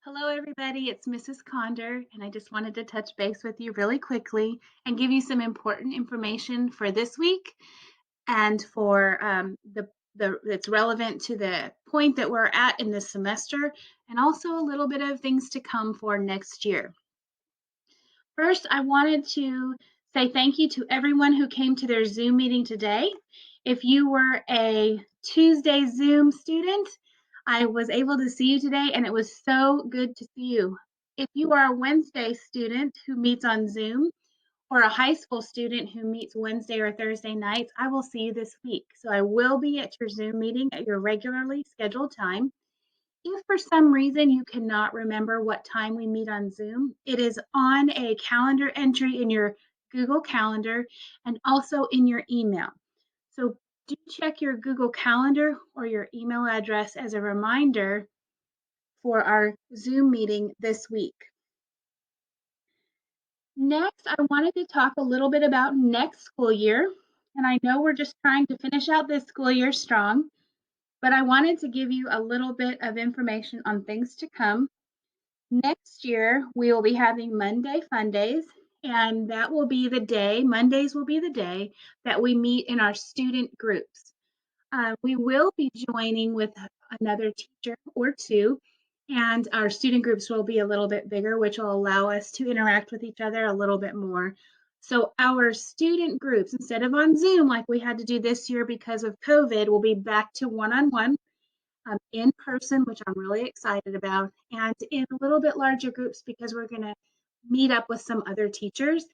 Hello, everybody. It's Mrs. Condor, and I just wanted to touch base with you really quickly and give you some important information for this week and for the that's relevant to the point that we're at in this semester, and also a little bit of things to come for next year. First, I wanted to say thank you to everyone who came to their Zoom meeting today. If you were a Tuesday Zoom student, I was able to see you today, and it was so good to see you. If you are a Wednesday student who meets on Zoom, or a high school student who meets Wednesday or Thursday nights, I will see you this week. So I will be at your Zoom meeting at your regularly scheduled time. If for some reason you cannot remember what time we meet on Zoom, it is on a calendar entry in your Google Calendar and also in your email. So do check your Google Calendar or your email address as a reminder for our Zoom meeting this week. Next, I wanted to talk a little bit about next school year. And I know we're just trying to finish out this school year strong, but I wanted to give you a little bit of information on things to come. Next year, we will be having Monday Fun Days, and that will be the day, Mondays will be the day that we meet in our student groups. We will be joining with another teacher or two, and our student groups will be a little bit bigger, which will allow us to interact with each other a little bit more. So our student groups, instead of on Zoom like we had to do this year because of COVID, will be back to one-on-one in person, which I'm really excited about, and in a little bit larger groups because we're going to meet up with some other teachers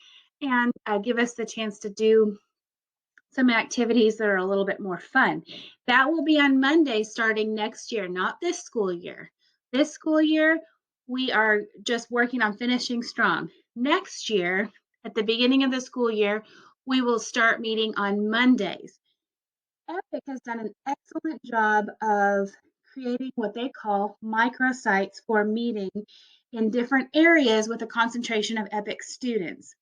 and give us the chance to do some activities that are a little bit more fun. That will be on Monday starting next year, not this school year. This school year, we are just working on finishing strong. Next year, at the beginning of the school year, we will start meeting on Mondays. Epic has done an excellent job of creating what they call microsites for meeting in different areas with a concentration of Epic students.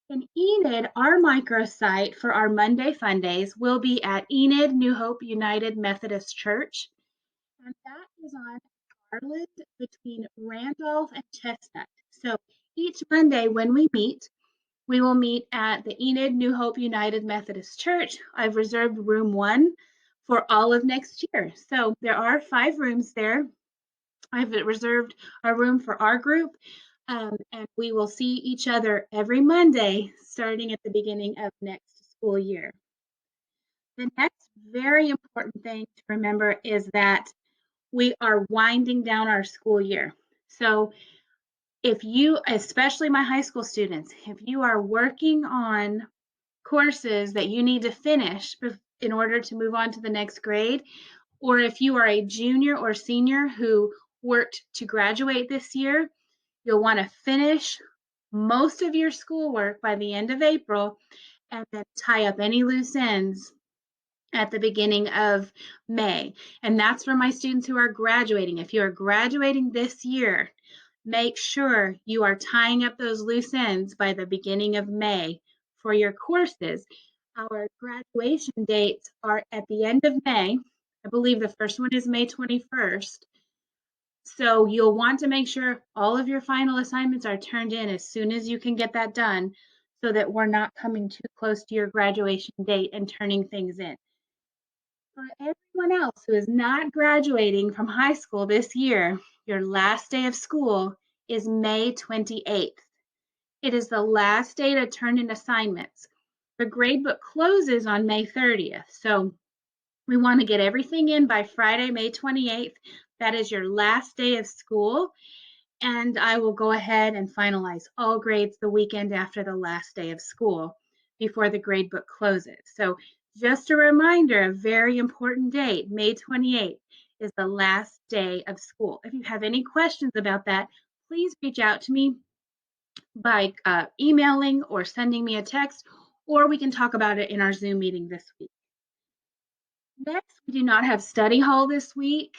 In Enid, our microsite for our Monday Fun Days will be at Enid New Hope United Methodist Church, and that is on Garland between Randolph and Chestnut. So each Monday when we meet, we will meet at the Enid New Hope United Methodist Church. I've reserved room 1 for all of next year. So there are 5 rooms there. I've reserved a room for our group, and we will see each other every Monday starting at the beginning of next school year. The next very important thing to remember is that we are winding down our school year. So if you, especially my high school students, if you are working on courses that you need to finish in order to move on to the next grade, or if you are a junior or senior who worked to graduate this year, you'll want to finish most of your schoolwork by the end of April and then tie up any loose ends at the beginning of May. And that's for my students who are graduating. If you are graduating this year, make sure you are tying up those loose ends by the beginning of May for your courses. Our graduation dates are at the end of May. I believe the first one is May 21st. So you'll want to make sure all of your final assignments are turned in as soon as you can get that done so that we're not coming too close to your graduation date and turning things in. For everyone else who is not graduating from high school this year, your last day of school is May 28th. It is the last day to turn in assignments. The gradebook closes on May 30th, so we want to get everything in by Friday, May 28th. That is your last day of school, and I will go ahead and finalize all grades the weekend after the last day of school before the gradebook closes. So just a reminder, a very important date, May 28th is the last day of school. If you have any questions about that, please reach out to me by emailing or sending me a text, or we can talk about it in our Zoom meeting this week. Next, we do not have study hall this week.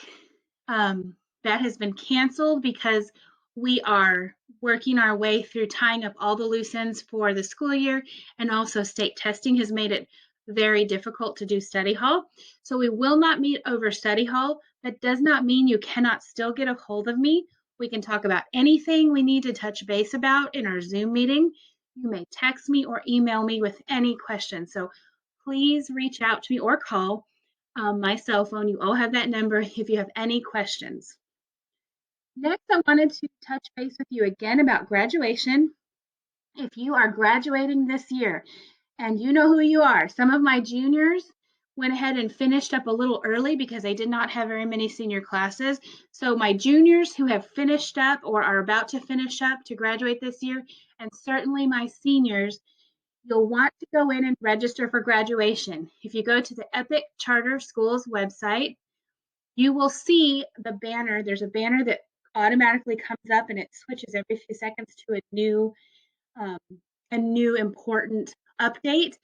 That has been canceled because we are working our way through tying up all the loose ends for the school year, and also state testing has made it very difficult to do study hall. So we will not meet over study hall. That does not mean you cannot still get a hold of me. We can talk about anything we need to touch base about in our Zoom meeting. You may text me or email me with any questions. So please reach out to me or call my cell phone. You all have that number if you have any questions. Next, I wanted to touch base with you again about graduation. If you are graduating this year and you know who you are, some of my juniors went ahead and finished up a little early because they did not have very many senior classes. So my juniors who have finished up or are about to finish up to graduate this year, and certainly my seniors, you'll want to go in and register for graduation. If you go to the Epic Charter Schools website, you will see the banner. There's a banner that automatically comes up and it switches every few seconds to um, a new important update.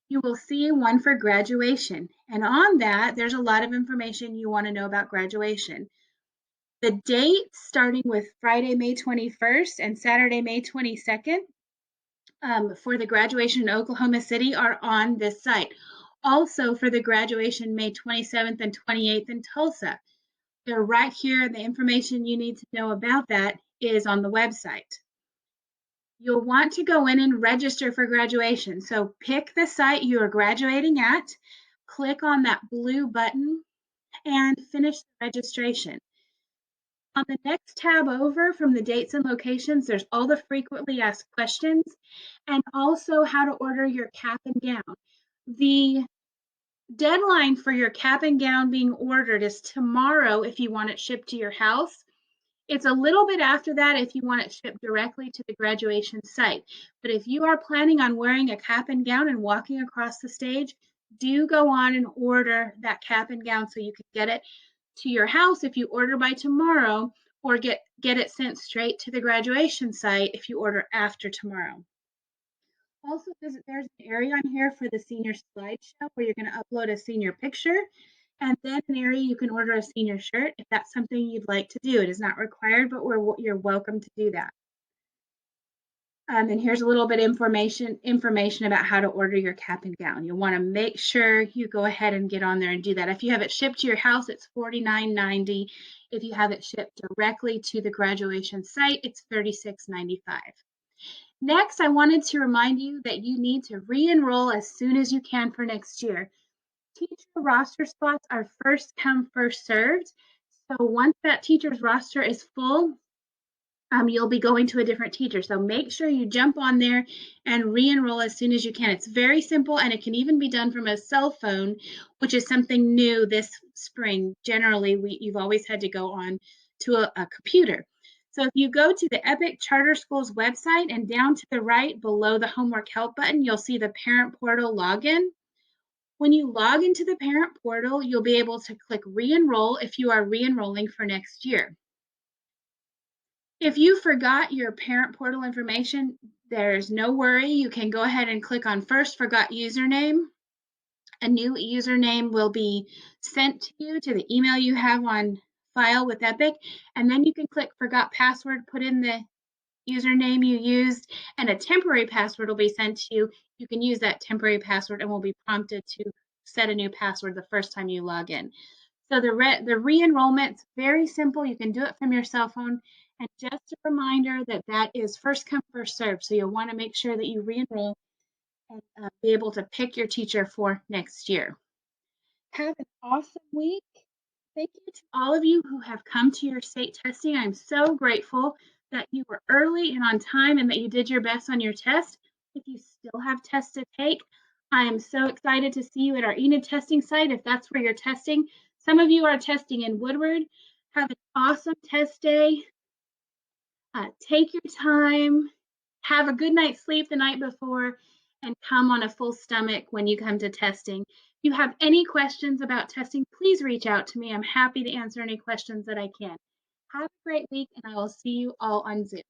You will see one for graduation. And on that, there's a lot of information you want to know about graduation. The dates starting with Friday, May 21st and Saturday, May 22nd for the graduation in Oklahoma City are on this site. Also for the graduation May 27th and 28th in Tulsa. They're right here. The information you need to know about that is on the website. You'll want to go in and register for graduation. So pick the site you are graduating at, click on that blue button, and finish the registration. On the next tab over from the dates and locations, there's all the frequently asked questions and also how to order your cap and gown. The deadline for your cap and gown being ordered is tomorrow if you want it shipped to your house. It's a little bit after that if you want it shipped directly to the graduation site. But if you are planning on wearing a cap and gown and walking across the stage, do go on and order that cap and gown so you can get it to your house if you order by tomorrow, or get it sent straight to the graduation site if you order after tomorrow. Also, there's an area on here for the senior slideshow where you're going to upload a senior picture, and then an area you can order a senior shirt if that's something you'd like to do. It is not required, but you're welcome to do that. And here's a little bit information about how to order your cap and gown. You'll want to make sure you go ahead and get on there and do that. If you have it shipped to your house, it's $49.90. If you have it shipped directly to the graduation site, it's $36.95. Next, I wanted to remind you that you need to re-enroll as soon as you can for next year. Teacher roster spots are first come, first served. So once that teacher's roster is full, you'll be going to a different teacher. So make sure you jump on there and re-enroll as soon as you can. It's very simple and it can even be done from a cell phone, which is something new this spring. Generally, you've always had to go on to a computer. So if you go to the Epic Charter Schools website and down to the right below the homework help button, you'll see the parent portal login. When you log into the parent portal, you'll be able to click re-enroll if you are re-enrolling for next year. If you forgot your parent portal information, there's no worry. You can go ahead and click on first forgot username. A new username will be sent to you to the email you have on file with Epic, and then you can click forgot password, put in the username you used, and a temporary password will be sent to you. You can use that temporary password and will be prompted to set a new password the first time you log in. So the re-enrollment's very simple. You can do it from your cell phone. And just a reminder that that is first come, first served. So you'll want to make sure that you re-enroll and be able to pick your teacher for next year. Have an awesome week. Thank you to all of you who have come to your state testing. I'm so grateful that you were early and on time and that you did your best on your test. If you still have tests to take, I am so excited to see you at our Enid testing site if that's where you're testing. Some of you are testing in Woodward. Have an awesome test day. Take your time. Have a good night's sleep the night before and come on a full stomach when you come to testing. If you have any questions about testing, please reach out to me. I'm happy to answer any questions that I can. Have a great week, and I will see you all on Zoom.